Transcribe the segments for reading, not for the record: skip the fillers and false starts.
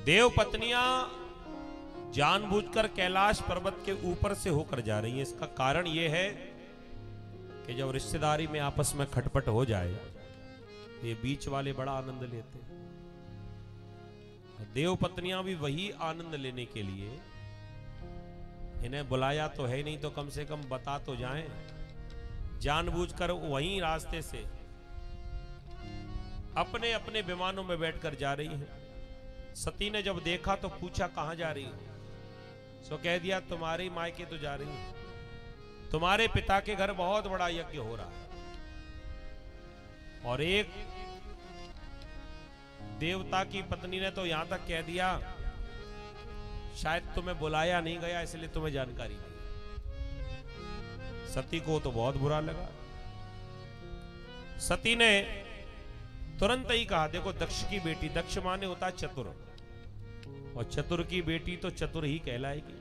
देव पत्नियां जानबूझकर कैलाश पर्वत के ऊपर से होकर जा रही हैं। इसका कारण यह है कि जब रिश्तेदारी में आपस में खटपट हो जाए, ये बीच वाले बड़ा आनंद लेते हैं। देव पत्नियां भी वही आनंद लेने के लिए, इन्हें बुलाया तो है नहीं तो कम से कम बता तो जाएं, जानबूझकर वहीं रास्ते से अपने अपने विमानों में बैठकर जा रही हैं। सती ने जब देखा तो पूछा कहां जा रही हो? सो कह दिया तुम्हारी मायके तो जा रही हूं, तुम्हारे पिता के घर बहुत बड़ा यज्ञ हो रहा है और एक देवता की पत्नी ने तो यहां तक कह दिया शायद तुम्हें बुलाया नहीं गया इसलिए तुम्हें जानकारी नहीं। सती को तो बहुत बुरा लगा। सती ने तुरंत ही कहा, देखो दक्ष की बेटी, दक्ष माने होता है चतुर, और चतुर की बेटी तो चतुर ही कहलाएगी।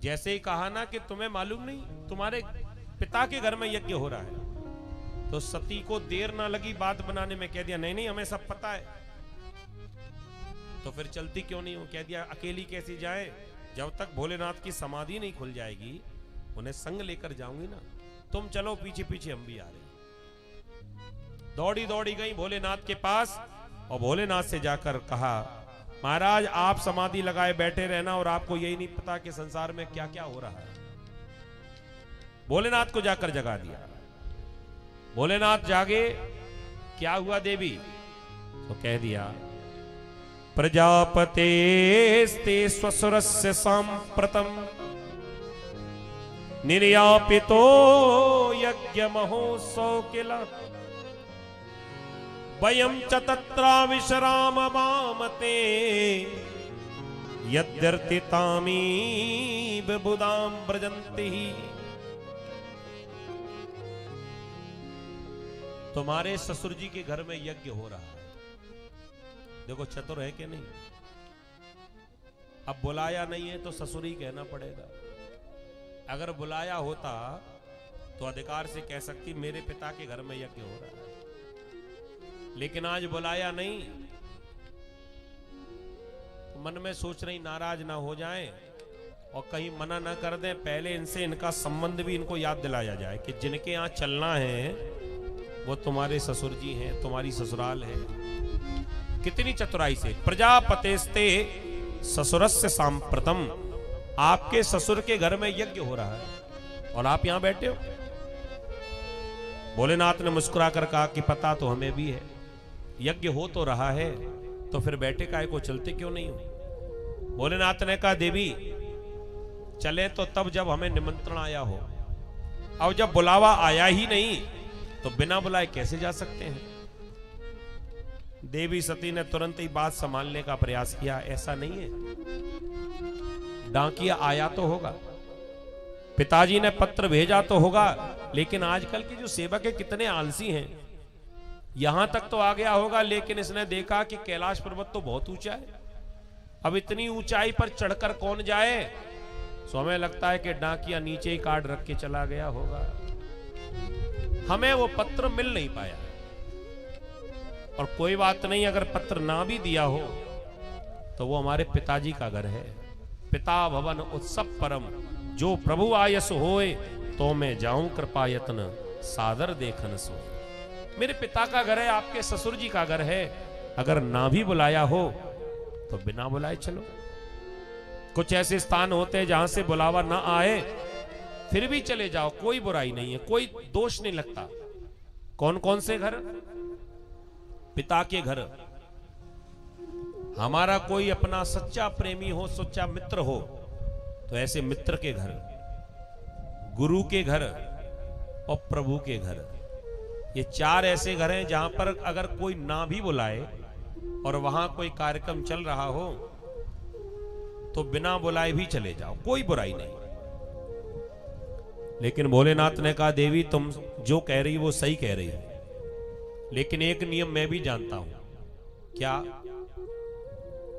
जैसे ही कहा ना कि तुम्हें मालूम नहीं तुम्हारे पिता के घर में यज्ञ हो रहा है, तो सती को देर ना लगी बात बनाने में, कह दिया नहीं नहीं हमें सब पता है। तो फिर चलती क्यों नहीं हो? कह दिया अकेली कैसी जाए, जब तक भोलेनाथ की समाधि नहीं खुल जाएगी उन्हें संग लेकर जाऊंगी ना। तुम चलो पीछे पीछे, हम भी आ रहे। दौड़ी दौड़ी गई भोलेनाथ के पास और भोलेनाथ से जाकर कहा, महाराज आप समाधि लगाए बैठे रहना और आपको यही नहीं पता कि संसार में क्या क्या हो रहा है। भोलेनाथ को जाकर जगा दिया। भोलेनाथ जागे, क्या हुआ देवी? तो कह दिया प्रजापतेस्ते स्वसुरस्य सांप्रतम निर्यापितो यज्ञ महोत्सव किला वयं च तत्रा विश्राम वामते यद्यर्थितामी बुदाम व्रजन्ति। तुम्हारे ससुर जी के घर में यज्ञ हो रहा है। देखो चतुर है कि नहीं। अब बुलाया नहीं है तो ससुर ही कहना पड़ेगा। अगर बुलाया होता तो अधिकार से कह सकती मेरे पिता के घर में यज्ञ हो रहा है, लेकिन आज बुलाया नहीं तो मन में सोच रही नाराज ना हो जाएं और कहीं मना ना कर दें। पहले इनसे इनका संबंध भी इनको याद दिलाया जाए कि जिनके यहां चलना है वो तुम्हारे ससुर जी हैं, तुम्हारी ससुराल है। कितनी चतुराई से। प्रजापतेस्ते ससुरस्य सांप्रतम, आपके ससुर के घर में यज्ञ हो रहा है और आप यहां बैठे हो। भोलेनाथ ने मुस्कुराकर कहा कि पता तो हमें भी है, यज्ञ हो तो रहा है तो फिर बैठे काहे को, चलते क्यों नहीं हो? भोलेनाथ ने कहा देवी चले तो तब जब हमें निमंत्रण आया हो, अब जब बुलावा आया ही नहीं तो बिना बुलाए कैसे जा सकते हैं? देवी सती ने तुरंत ही बात संभालने का प्रयास किया, ऐसा नहीं है, डाकिया आया तो होगा, पिताजी ने पत्र भेजा तो होगा, लेकिन आजकल के जो सेवक है कितने आलसी हैं। यहां तक तो आ गया होगा लेकिन इसने देखा कि कैलाश पर्वत तो बहुत ऊंचा है, अब इतनी ऊंचाई पर चढ़कर कौन जाए। सो हमें लगता है कि डाकिया नीचे ही कार्ड रख के चला गया होगा। हमें वो पत्र मिल नहीं पाया। और कोई बात नहीं, अगर पत्र ना भी दिया हो तो वो हमारे पिताजी का घर है। पिता भवन उत्सव परम, जो प्रभु आयस होए तो मैं जाऊं कृपा यत्न सादर देखन सो। मेरे पिता का घर है, आपके ससुर जी का घर है। अगर ना भी बुलाया हो तो बिना बुलाए चलो। कुछ ऐसे स्थान होते हैं जहां से बुलावा ना आए फिर भी चले जाओ, कोई बुराई नहीं है, कोई दोष नहीं लगता। कौन कौन से घर? पिता के घर। हमारा कोई अपना सच्चा प्रेमी हो, सच्चा मित्र हो तो ऐसे मित्र के घर, गुरु के घर और प्रभु के घर, ये चार ऐसे घर हैं जहां पर अगर कोई ना भी बुलाए और वहां कोई कार्यक्रम चल रहा हो तो बिना बुलाए भी चले जाओ, कोई बुराई नहीं। लेकिन भोलेनाथ ने कहा देवी तुम जो कह रही वो सही कह रही है, लेकिन एक नियम मैं भी जानता हूं। क्या?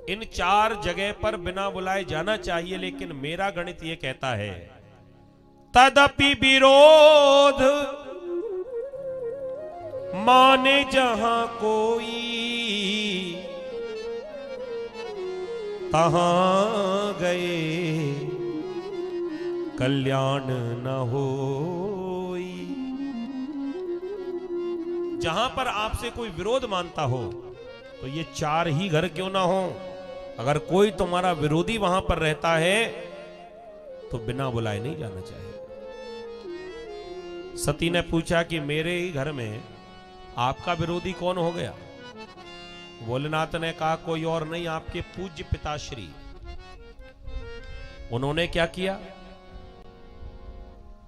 इन चार जगह पर बिना बुलाए जाना चाहिए, लेकिन मेरा गणित यह कहता है तदपि विरोध माने जहां कोई तहां गए कल्याण न होई। जहां पर आपसे कोई विरोध मानता हो तो ये 4 ही घर क्यों ना हो, अगर कोई तुम्हारा विरोधी वहां पर रहता है तो बिना बुलाए नहीं जाना चाहिए। सती ने पूछा कि मेरे ही घर में आपका विरोधी कौन हो गया? भोलेनाथ ने कहा कोई और नहीं, आपके पूज्य पिताश्री। उन्होंने क्या किया?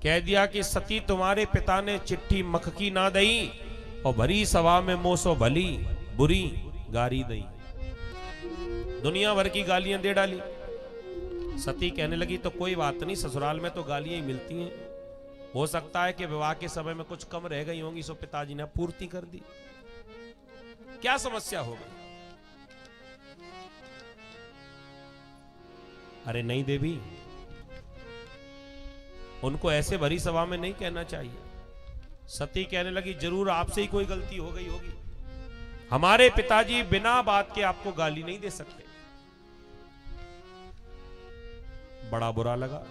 कह दिया कि सती तुम्हारे पिता ने चिट्ठी मखकी ना दई और भरी सभा में मोसो भली बुरी गारी दई। दुनिया भर की गालियां दे डाली। सती कहने लगी तो कोई बात नहीं, ससुराल में तो गालियां ही मिलती हैं, हो सकता है कि विवाह के समय में कुछ कम रह गई होंगी, सो पिताजी ने पूर्ति कर दी, क्या समस्या हो गई? अरे नहीं देवी, उनको ऐसे भरी सभा में नहीं कहना चाहिए। सती कहने लगी जरूर आपसे ही कोई गलती हो गई होगी, हमारे पिताजी बिना बात के आपको गाली नहीं दे सकते। बड़ा बुरा लगा।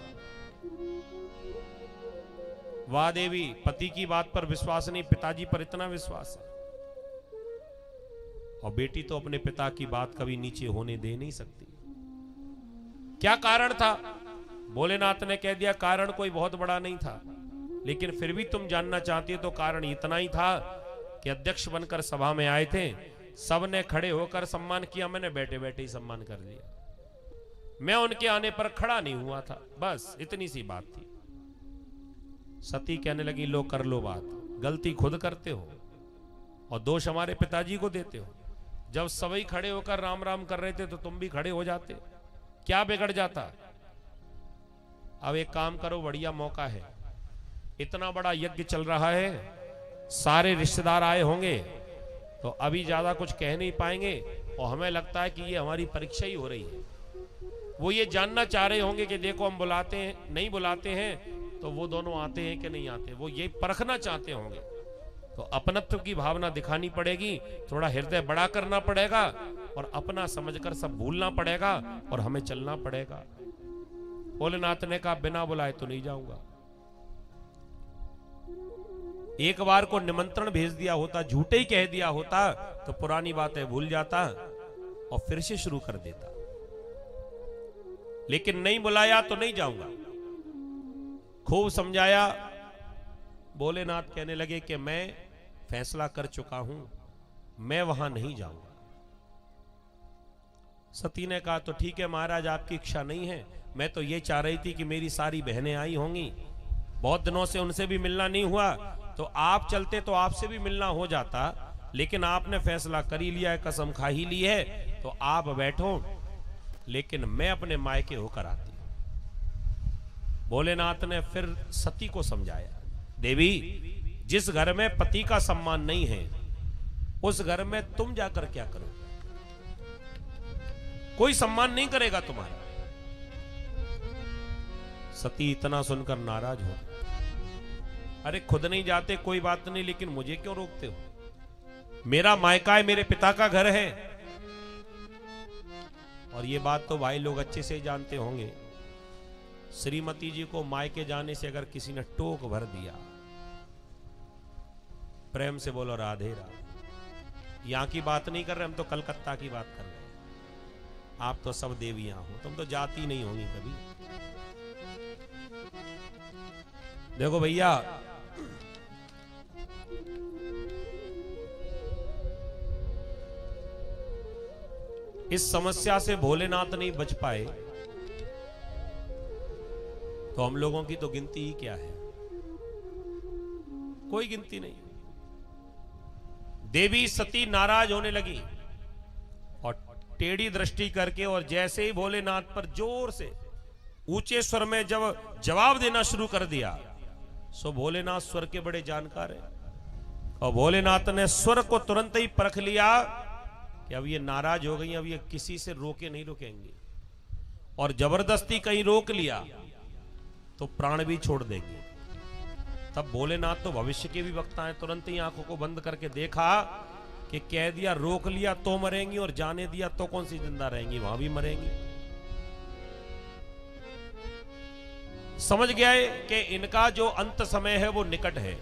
वाह देवी, पति की बात पर विश्वास नहीं, पिताजी पर इतना विश्वास है। और बेटी तो अपने पिता की बात कभी नीचे होने दे नहीं सकती। क्या कारण था? भोलेनाथ ने कह दिया कारण कोई बहुत बड़ा नहीं था, लेकिन फिर भी तुम जानना चाहती हो तो कारण इतना ही था कि अध्यक्ष बनकर सभा में आए थे, सबने खड़े होकर सम्मान किया, मैंने बैठे बैठे ही सम्मान कर लिया। मैं उनके आने पर खड़ा नहीं हुआ था, बस इतनी सी बात थी। सती कहने लगी लो कर लो बात, गलती खुद करते हो और दोष हमारे पिताजी को देते हो। जब सभी खड़े होकर राम राम कर रहे थे तो तुम भी खड़े हो जाते, क्या बिगड़ जाता? अब एक काम करो, बढ़िया मौका है, इतना बड़ा यज्ञ चल रहा है, सारे रिश्तेदार आए होंगे, तो अभी ज्यादा कुछ कह नहीं पाएंगे और हमें लगता है कि ये हमारी परीक्षा ही हो रही है। वो ये जानना चाह रहे होंगे कि देखो हम बुलाते हैं नहीं बुलाते हैं तो वो दोनों आते हैं कि नहीं आते, वो ये परखना चाहते होंगे। तो अपनत्व की भावना दिखानी पड़ेगी, थोड़ा हृदय बड़ा करना पड़ेगा और अपना समझकर सब भूलना पड़ेगा और हमें चलना पड़ेगा। भोलेनाथ ने कहा बिना बुलाए तो नहीं जाऊंगा। एक बार को निमंत्रण भेज दिया होता, झूठे ही कह दिया होता तो पुरानी बातें भूल जाता और फिर से शुरू कर देता, लेकिन नहीं बुलाया तो नहीं जाऊंगा। खूब समझाया। भोलेनाथ कहने लगे कि मैं फैसला कर चुका हूं, मैं वहां नहीं जाऊंगा। सती ने कहा तो ठीक है महाराज, आपकी इच्छा नहीं है, मैं तो ये चाह रही थी कि मेरी सारी बहनें आई होंगी, बहुत दिनों से उनसे भी मिलना नहीं हुआ, तो आप चलते तो आपसे भी मिलना हो जाता, लेकिन आपने फैसला कर ही लिया है, कसम खा ही ली है, तो आप बैठो, लेकिन मैं अपने मायके होकर आती। भोलेनाथ ने फिर सती को समझाया, देवी जिस घर में पति का सम्मान नहीं है उस घर में तुम जाकर क्या करो? कोई सम्मान नहीं करेगा तुम्हारा। सती इतना सुनकर नाराज हो, अरे खुद नहीं जाते कोई बात नहीं, लेकिन मुझे क्यों रोकते हो? मेरा मायका है, मेरे पिता का घर है। और ये बात तो भाई लोग अच्छे से जानते होंगे, श्रीमती जी को मायके जाने से अगर किसी ने टोक भर दिया, प्रेम से बोलो राधे राधे। यहां की बात नहीं कर रहे हम, तो कलकत्ता की बात कर रहे हैं। आप तो सब देवियां हो, तुम तो जाती नहीं होंगी कभी। देखो भैया, इस समस्या से भोलेनाथ नहीं बच पाए तो हम लोगों की तो गिनती ही क्या है? कोई गिनती नहीं। देवी सती नाराज होने लगी और टेढ़ी दृष्टि करके, और जैसे ही भोलेनाथ पर जोर से ऊंचे स्वर में जब जवाब देना शुरू कर दिया, सो भोलेनाथ स्वर के बड़े जानकार हैं और भोलेनाथ ने स्वर को तुरंत ही परख लिया कि अब ये नाराज हो गई, अब ये किसी से रोके नहीं रुकेंगे, और जबरदस्ती कहीं रोक लिया तो प्राण भी छोड़ देंगे। तब भोलेनाथ तो भविष्य के भी वक्ता हैं, तुरंत ही आंखों को बंद करके देखा कि कह दिया रोक लिया तो मरेंगी और जाने दिया तो कौन सी जिंदा रहेंगी, वहां भी मरेंगी। समझ गया है कि इनका जो अंत समय है वो निकट है।